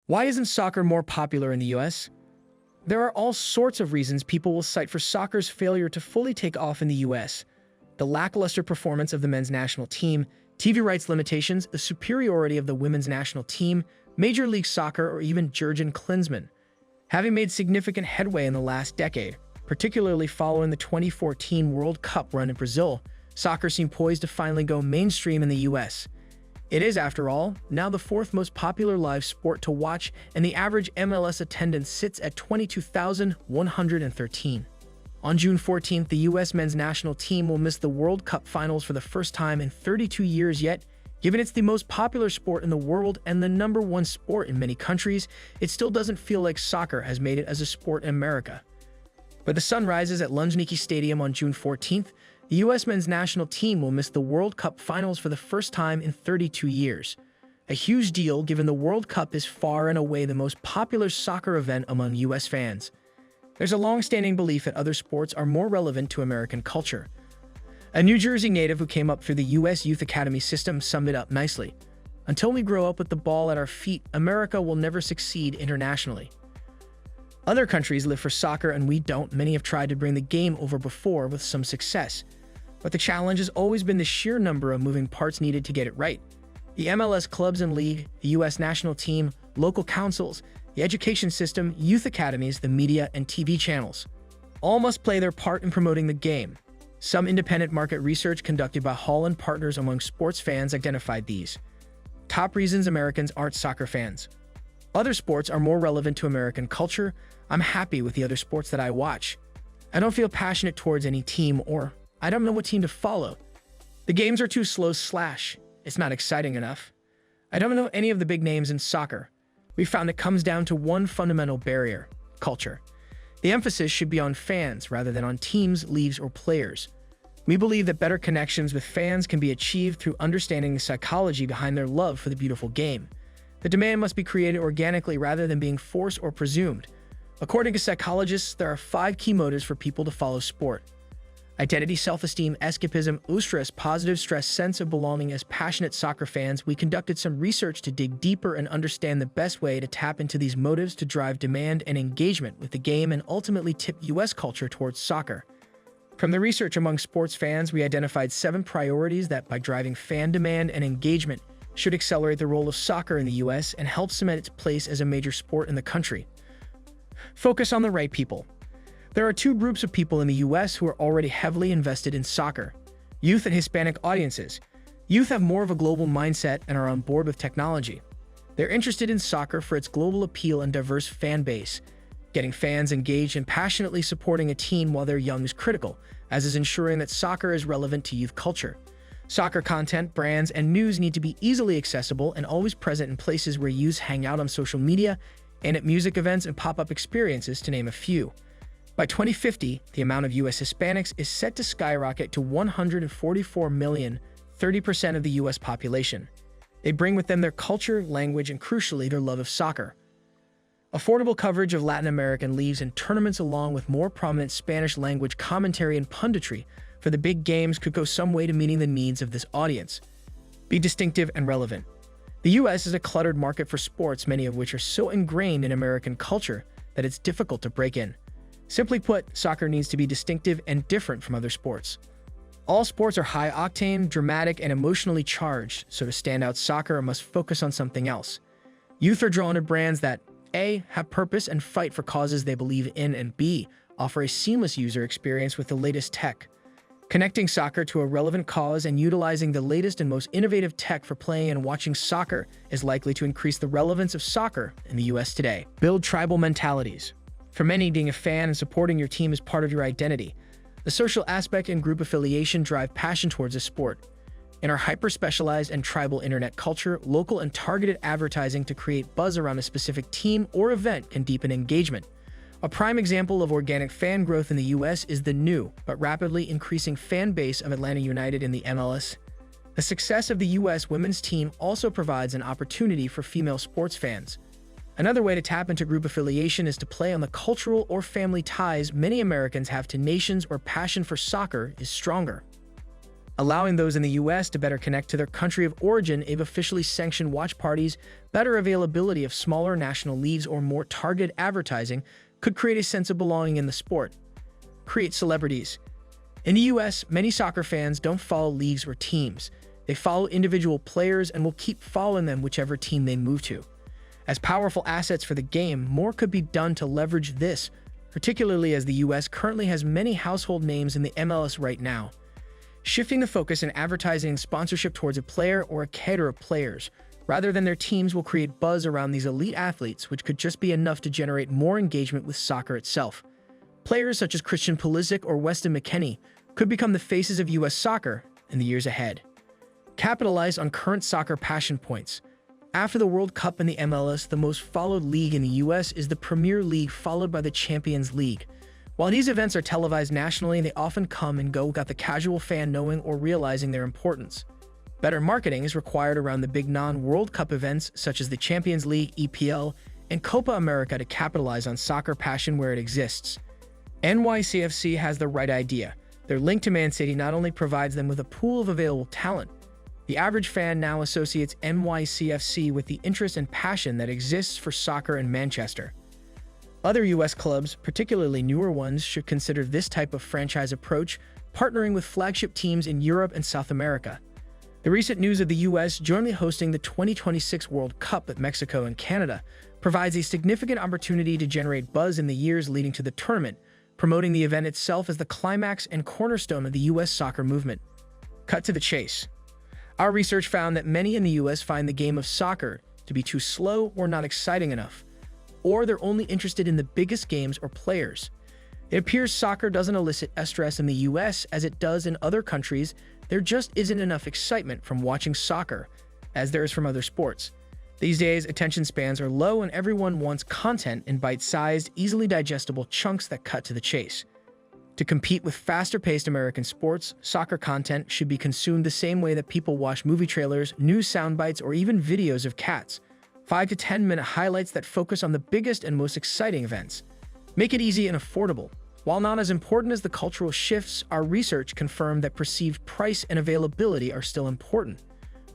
Why isn't soccer more popular in the US? There are all sorts of reasons people will cite for soccer's failure to fully take off in the US. The lackluster performance of the men's national team, TV rights limitations, the superiority of the women's national team, Major League Soccer, or even Jurgen Klinsmann. Having made significant headway in the last decade, particularly following the 2014 World Cup run in Brazil, soccer seemed poised to finally go mainstream in the US. It is, after all, now the fourth most popular live sport to watch, and the average MLS attendance sits at 22,113. On June 14th, the U.S. men's national team will miss the World Cup finals for the first time in 32 years, yet, given it's the most popular sport in the world and the #1 sport in many countries, it still doesn't feel like soccer has made it as a sport in America. But the sun rises at Luzhniki Stadium on June 14th. The U.S. men's national team will miss the World Cup finals for the first time in 32 years. A huge deal given the World Cup is far and away the most popular soccer event among U.S. fans. There's a long-standing belief that other sports are more relevant to American culture. A New Jersey native who came up through the U.S. Youth Academy system summed it up nicely. Until we grow up with the ball at our feet, America will never succeed internationally. Other countries live for soccer and we don't. Many have tried to bring the game over before with some success. But the challenge has always been the sheer number of moving parts needed to get it right. The MLS clubs and league, the U.S. national team, local councils, the education system, youth academies, the media, and TV channels. All must play their part in promoting the game. Some independent market research conducted by Hall and Partners among sports fans identified these top reasons Americans aren't soccer fans. Other sports are more relevant to American culture. I'm happy with the other sports that I watch. I don't feel passionate towards any team, or I don't know what team to follow. The games are too slow / it's not exciting enough. I don't know any of the big names in soccer. We found it comes down to one fundamental barrier: culture. The emphasis should be on fans rather than on teams, leagues, or players. We believe that better connections with fans can be achieved through understanding the psychology behind their love for the beautiful game. The demand must be created organically rather than being forced or presumed. According to psychologists, there are 5 key motives for people to follow sport: identity, self-esteem, escapism, eustress, positive stress, sense of belonging. As passionate soccer fans, we conducted some research to dig deeper and understand the best way to tap into these motives to drive demand and engagement with the game and ultimately tip U.S. culture towards soccer. From the research among sports fans, we identified 7 priorities that, by driving fan demand and engagement, should accelerate the role of soccer in the U.S. and help cement its place as a major sport in the country. Focus on the right people. There are 2 groups of people in the U.S. who are already heavily invested in soccer: youth and Hispanic audiences. Youth have more of a global mindset and are on board with technology. They're interested in soccer for its global appeal and diverse fan base. Getting fans engaged and passionately supporting a team while they're young is critical, as is ensuring that soccer is relevant to youth culture. Soccer content, brands, and news need to be easily accessible and always present in places where youths hang out on social media and at music events and pop-up experiences, to name a few. By 2050, the amount of U.S. Hispanics is set to skyrocket to 144 million, 30% of the U.S. population. They bring with them their culture, language, and crucially, their love of soccer. Affordable coverage of Latin American leagues and tournaments, along with more prominent Spanish-language commentary and punditry for the big games, could go some way to meeting the needs of this audience. Be distinctive and relevant. The U.S. is a cluttered market for sports, many of which are so ingrained in American culture that it's difficult to break in. Simply put, soccer needs to be distinctive and different from other sports. All sports are high-octane, dramatic, and emotionally charged, so to stand out, soccer must focus on something else. Youth are drawn to brands that A. have purpose and fight for causes they believe in, and B. offer a seamless user experience with the latest tech. Connecting soccer to a relevant cause and utilizing the latest and most innovative tech for playing and watching soccer is likely to increase the relevance of soccer in the U.S. today. Build tribal mentalities. For many, being a fan and supporting your team is part of your identity. The social aspect and group affiliation drive passion towards a sport. In our hyper-specialized and tribal internet culture, local and targeted advertising to create buzz around a specific team or event can deepen engagement. A prime example of organic fan growth in the U.S. is the new, but rapidly increasing fan base of Atlanta United in the MLS. The success of the U.S. women's team also provides an opportunity for female sports fans. Another way to tap into group affiliation is to play on the cultural or family ties many Americans have to nations where passion for soccer is stronger. allowing those in the US to better connect to their country of origin if officially sanctioned watch parties, better availability of smaller national leagues, or more targeted advertising could create a sense of belonging in the sport. Create celebrities. In the US, many soccer fans don't follow leagues or teams. They follow individual players and will keep following them whichever team they move to. As powerful assets for the game, more could be done to leverage this, particularly as the US currently has many household names in the MLS right now. Shifting the focus in advertising and sponsorship towards a player or a cadre of players, rather than their teams, will create buzz around these elite athletes, which could just be enough to generate more engagement with soccer itself. Players such as Christian Pulisic or Weston McKennie could become the faces of US soccer in the years ahead. Capitalize on current soccer passion points. After the World Cup and the MLS, the most followed league in the US is the Premier League, followed by the Champions League. While these events are televised nationally, they often come and go without the casual fan knowing or realizing their importance. Better marketing is required around the big non-World Cup events such as the Champions League, EPL, and Copa America to capitalize on soccer passion where it exists. NYCFC has the right idea. Their link to Man City not only provides them with a pool of available talent, the average fan now associates NYCFC with the interest and passion that exists for soccer in Manchester. Other US clubs, particularly newer ones, should consider this type of franchise approach, partnering with flagship teams in Europe and South America. The recent news of the US jointly hosting the 2026 World Cup with Mexico and Canada provides a significant opportunity to generate buzz in the years leading to the tournament, promoting the event itself as the climax and cornerstone of the US soccer movement. Cut to the chase. Our research found that many in the US find the game of soccer to be too slow or not exciting enough, or they're only interested in the biggest games or players. It appears soccer doesn't elicit stress in the US as it does in other countries. There just isn't enough excitement from watching soccer as there is from other sports. These days, attention spans are low and everyone wants content in bite-sized, easily digestible chunks that cut to the chase. To compete with faster-paced American sports, soccer content should be consumed the same way that people watch movie trailers, news soundbites, or even videos of cats. 5 to 10-minute highlights that focus on the biggest and most exciting events. Make it easy and affordable. While not as important as the cultural shifts, our research confirmed that perceived price and availability are still important.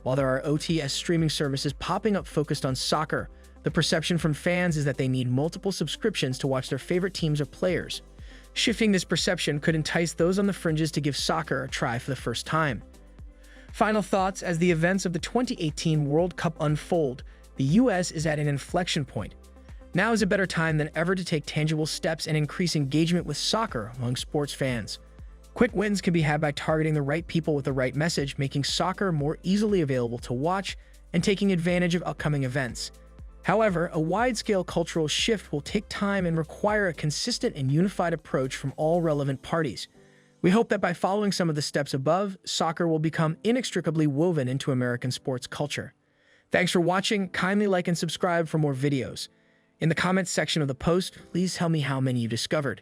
While there are OTS streaming services popping up focused on soccer, the perception from fans is that they need multiple subscriptions to watch their favorite teams or players. Shifting this perception could entice those on the fringes to give soccer a try for the first time. Final thoughts: as the events of the 2018 World Cup unfold, the US is at an inflection point. Now is a better time than ever to take tangible steps and increase engagement with soccer among sports fans. Quick wins can be had by targeting the right people with the right message, making soccer more easily available to watch, and taking advantage of upcoming events. However, a wide-scale cultural shift will take time and require a consistent and unified approach from all relevant parties. We hope that by following some of the steps above, soccer will become inextricably woven into American sports culture. Thanks for watching. Kindly like and subscribe for more videos. In the comments section of the post, please tell me how many you discovered.